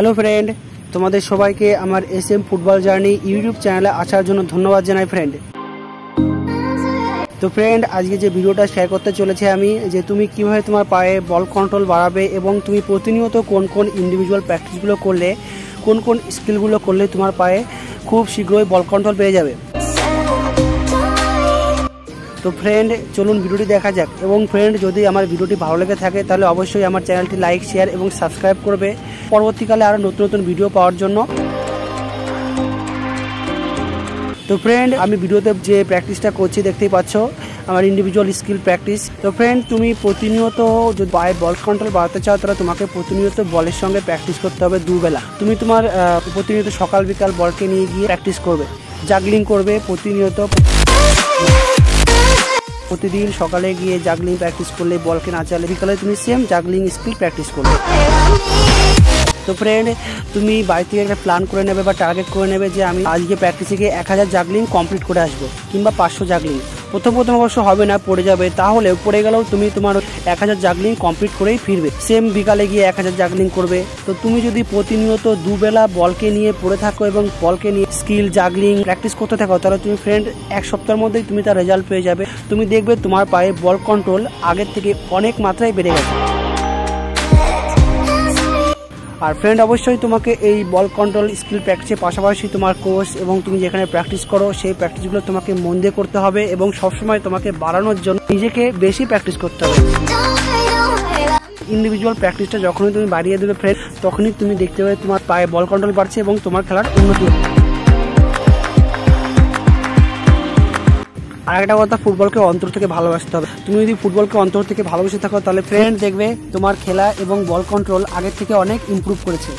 Hello friend, তোমাদের সবাইকে আমার SM ফুটবল জার্নি ইউটিউব চ্যানেলে আসার জন্য ধন্যবাদ জানাই ফ্রেন্ড। তো ফ্রেন্ড, আজকে যে ভিডিওটা শেয়ার করতে চলেছে আমি, যে তুমি কিভাবে তোমার পায়ে বল কন্ট্রোল বাড়াবে এবং তুমি প্রতিনিয়ত কোন কোন ইন্ডিভিজুয়াল প্র্যাকটিসগুলো করলে, কোন কোন স্কিলগুলো করলে তোমার পায়ে খুব শীঘ্রই বল কন্ট্রোল পেয়ে যাবে। তো ফ্রেন্ড, চলুন ভিডিওটি দেখা যাক। এবং ফ্রেন্ড, যদি আমার ভিডিওটি ভালো লেগে থাকে তাহলে অবশ্যই আমার চ্যানেলটি লাইক, শেয়ার এবং সাবস্ক্রাইব করবে পরবর্তীকালে আরও নতুন নতুন ভিডিও পাওয়ার জন্য। তো ফ্রেন্ড, আমি ভিডিওতে যে প্র্যাকটিসটা করছি দেখতেই পাচ্ছ, আমার ইন্ডিভিজুয়াল স্কিল প্র্যাকটিস। তো ফ্রেন্ড, তুমি প্রতিনিয়ত যদি পায়ে বল কন্ট্রোল বাড়াতে চাও তাহলে তোমাকে প্রতিনিয়ত বলের সঙ্গে প্র্যাকটিস করতে হবে দুবেলা। তুমি তোমার প্রতিনিয়ত সকাল বিকাল বলকে নিয়ে গিয়ে প্র্যাকটিস করবে, জাগলিং করবে প্রতিনিয়ত। প্রতিদিন সকালে গিয়ে জাগলিং প্র্যাকটিস করলে, বলকে না চালে বিকালে তুমি সেম জাগলিং স্কিল প্র্যাকটিস করবে। তো ফ্রেন্ড, তুমি বাড়িতে একটা প্ল্যান করে নেবে বা টার্গেট করে নেবে যে আমি আজকে প্র্যাকটিসে গিয়ে 1000 জাগলিং কমপ্লিট করে আসবো, কিংবা 500 জাগলিং। প্রথম অবশ্য হবে না, পড়ে যাবে, তাহলে পড়ে গেলেও তুমি তোমার 1000 জাগলিং কমপ্লিট করেই ফিরবে। সেম বিকালে গিয়ে 1000 জাগলিং করবে। তো তুমি যদি প্রতিনিয়ত দুবেলা বলকে নিয়ে পড়ে থাকো এবং বলকে নিয়ে স্কিল জাগলিং প্র্যাকটিস করতে থাকো, তাহলে তুমি ফ্রেন্ড 1 সপ্তাহের মধ্যেই তুমি তার রেজাল্ট পেয়ে যাবে। তুমি দেখবে তোমার পায়ে বল কন্ট্রোল আগের থেকে অনেক মাত্রায় বেড়ে গেছে। আর ফ্রেন্ড, অবশ্যই তোমাকে এই বল কন্ট্রোল স্কিল প্র্যাকটিসের পাশাপাশি তোমার কোচ এবং তুমি যেখানে প্র্যাকটিস করো সেই প্র্যাকটিসগুলো তোমাকে মন দিয়ে করতে হবে এবং সবসময় তোমাকে বাড়ানোর জন্য নিজেকে বেশি প্র্যাকটিস করতে হবে। ইন্ডিভিজুয়াল প্র্যাকটিসটা যখনই তুমি বাড়িয়ে দেবে ফ্রেন্ড, তখনই তুমি দেখতে পাবে তোমার পায়ে বল কন্ট্রোল বাড়ছে এবং তোমার খেলার উন্নতি হবে। আর একটা কথা, ফুটবলকে অন্তর থেকে ভালোবাসতে হবে। তুমি যদি ফুটবলকে অন্তর থেকে ভালোবেসে থাকো তাহলে ফ্রেন্ড দেখবে তোমার খেলা এবং বল কন্ট্রোল আগের থেকে অনেক ইমপ্রুভ করেছে।